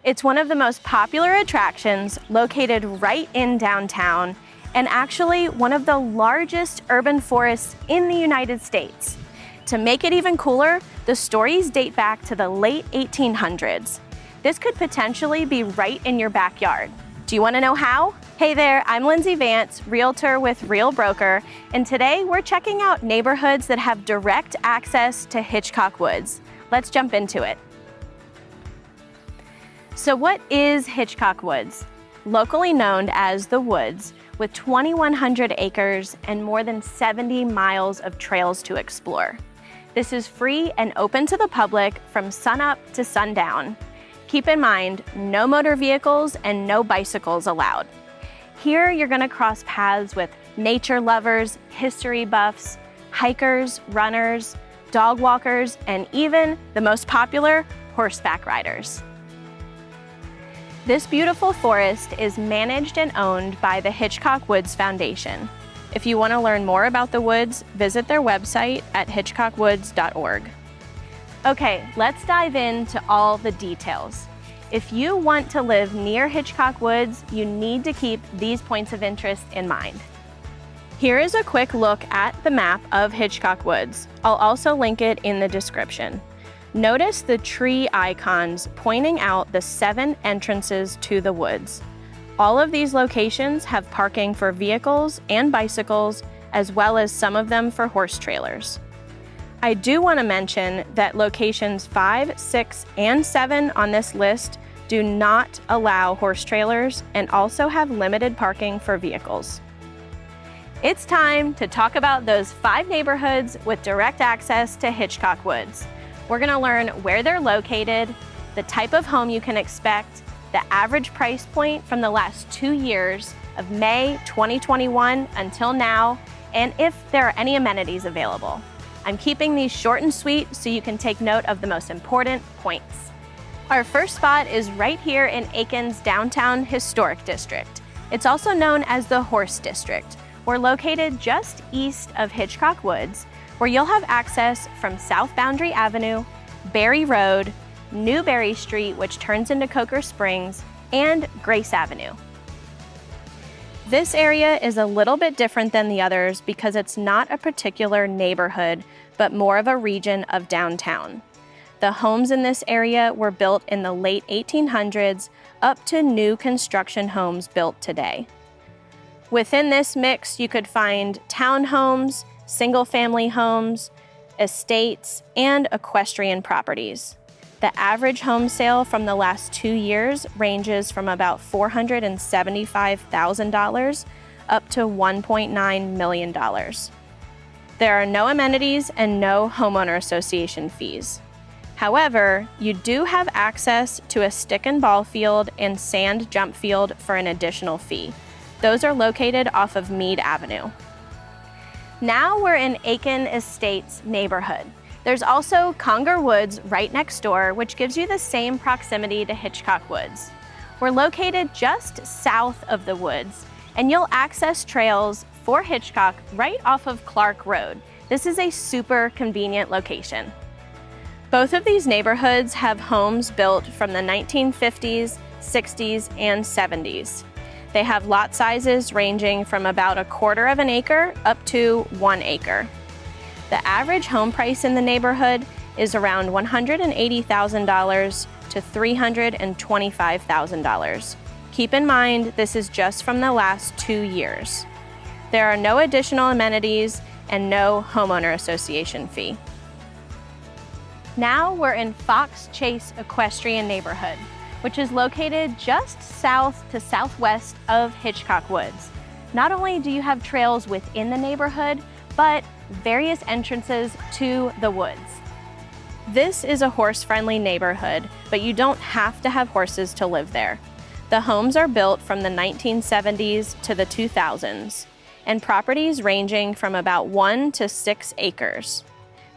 It's one of the most popular attractions located right in downtown and actually one of the largest urban forests in the United States. To make it even cooler, the stories date back to the late 1800s. This could potentially be right in your backyard. Do you want to know how? Hey there, I'm Lindsey Vance, realtor with Real Broker, and today we're checking out neighborhoods that have direct access to Hitchcock Woods. Let's jump into it. So what is Hitchcock Woods? Locally known as The Woods, with 2,100 acres and more than 70 miles of trails to explore. This is free and open to the public from sunup to sundown. Keep in mind, no motor vehicles and no bicycles allowed. Here you're gonna cross paths with nature lovers, history buffs, hikers, runners, dog walkers, and even the most popular, horseback riders. This beautiful forest is managed and owned by the Hitchcock Woods Foundation. If you want to learn more about the woods, visit their website at hitchcockwoods.org. Okay, let's dive into all the details. If you want to live near Hitchcock Woods, you need to keep these points of interest in mind. Here is a quick look at the map of Hitchcock Woods. I'll also link it in the description. Notice the tree icons pointing out the 7 entrances to the woods. All of these locations have parking for vehicles and bicycles, as well as some of them for horse trailers. I do want to mention that locations 5, 6, and 7 on this list do not allow horse trailers and also have limited parking for vehicles. It's time to talk about those 5 neighborhoods with direct access to Hitchcock Woods. We're going to learn where they're located, the type of home you can expect, the average price point from the last 2 years of May 2021 until now, and if there are any amenities available. I'm keeping these short and sweet so you can take note of the most important points. Our first spot is right here in Aiken's downtown historic district. It's also known as the Horse District. We're located just east of Hitchcock Woods, where you'll have access from South Boundary Avenue, Berry Road, Newberry Street, which turns into Coker Springs, and Grace Avenue. This area is a little bit different than the others because it's not a particular neighborhood, but more of a region of downtown. The homes in this area were built in the late 1800s up to new construction homes built today. Within this mix, you could find townhomes, single-family homes, estates, and equestrian properties. The average home sale from the last 2 years ranges from about $475,000 up to $1.9 million. There are no amenities and no homeowner association fees. However, you do have access to a stick and ball field and sand jump field for an additional fee. Those are located off of Meade Avenue. Now we're in Aiken Estates neighborhood. There's also Conger Woods right next door, which gives you the same proximity to Hitchcock Woods. We're located just south of the woods, and you'll access trails for Hitchcock right off of Clark Road. This is a super convenient location. Both of these neighborhoods have homes built from the 1950s, 60s, and 70s. They have lot sizes ranging from about 1/4 of an acre up to 1 acre. The average home price in the neighborhood is around $180,000 to $325,000. Keep in mind, this is just from the last 2 years. There are no additional amenities and no homeowner association fee. Now we're in Foxchase Equestrian neighborhood, which is located just south to southwest of Hitchcock Woods. Not only do you have trails within the neighborhood, but various entrances to the woods. This is a horse-friendly neighborhood, but you don't have to have horses to live there. The homes are built from the 1970s to the 2000s, and properties ranging from about 1 to 6 acres.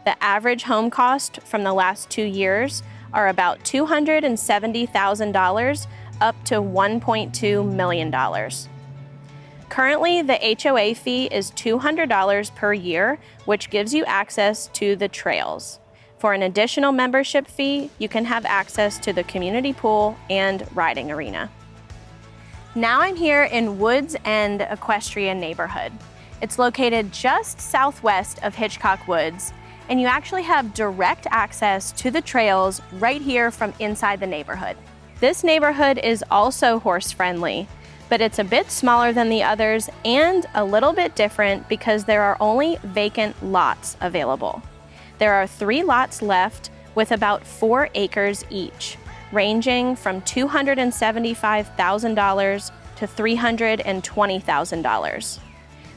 The average home cost from the last 2 years are about $270,000 up to $1.2 million. Currently, the HOA fee is $200 per year, which gives you access to the trails. For an additional membership fee, you can have access to the community pool and riding arena. Now I'm here in Woods End Equestrian neighborhood. It's located just southwest of Hitchcock Woods, and you actually have direct access to the trails right here from inside the neighborhood. This neighborhood is also horse-friendly, but it's a bit smaller than the others and a little bit different because there are only vacant lots available. There are 3 lots left with about 4 acres each, ranging from $275,000 to $320,000.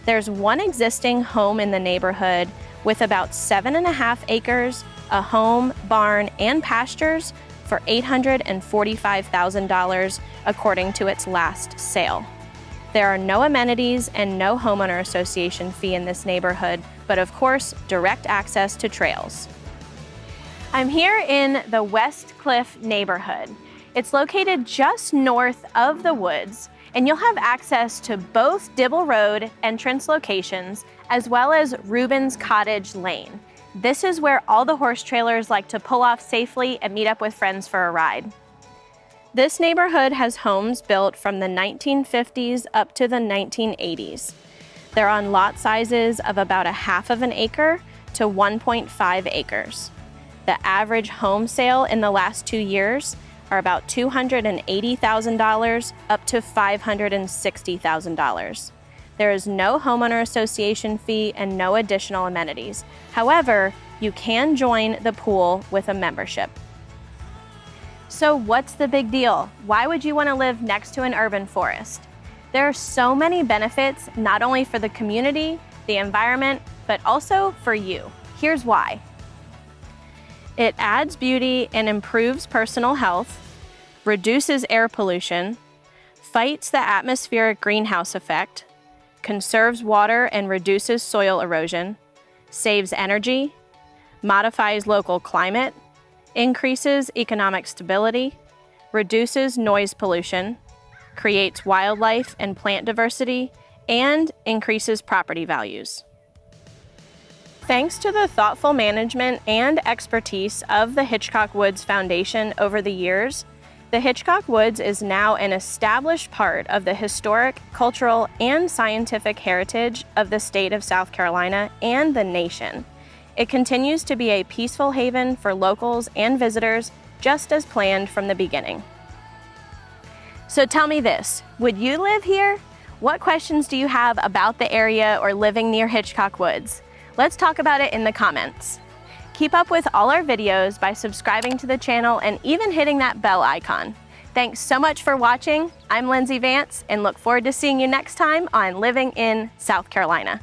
There's one existing home in the neighborhood with about 7.5 acres, a home, barn, and pastures for $845,000 according to its last sale. There are no amenities and no homeowner association fee in this neighborhood, but of course, direct access to trails. I'm here in the Westcliff neighborhood. It's located just north of the woods, and you'll have access to both Dibble Road entrance locations, as well as Rubens Cottage Lane. This is where all the horse trailers like to pull off safely and meet up with friends for a ride. This neighborhood has homes built from the 1950s up to the 1980s. They're on lot sizes of about 1/2 acre to 1.5 acres. The average home sale in the last 2 years are about $280,000 up to $560,000. There is no homeowner association fee and no additional amenities. However, you can join the pool with a membership. So what's the big deal? Why would you want to live next to an urban forest? There are so many benefits, not only for the community, the environment, but also for you. Here's why. It adds beauty and improves personal health, reduces air pollution, fights the atmospheric greenhouse effect, conserves water and reduces soil erosion, saves energy, modifies local climate, increases economic stability, reduces noise pollution, creates wildlife and plant diversity, and increases property values. Thanks to the thoughtful management and expertise of the Hitchcock Woods Foundation over the years, the Hitchcock Woods is now an established part of the historic, cultural, and scientific heritage of the state of South Carolina and the nation. It continues to be a peaceful haven for locals and visitors, just as planned from the beginning. So tell me this, would you live here? What questions do you have about the area or living near Hitchcock Woods? Let's talk about it in the comments. Keep up with all our videos by subscribing to the channel and even hitting that bell icon. Thanks so much for watching. I'm Lindsey Vance and look forward to seeing you next time on Living in South Carolina.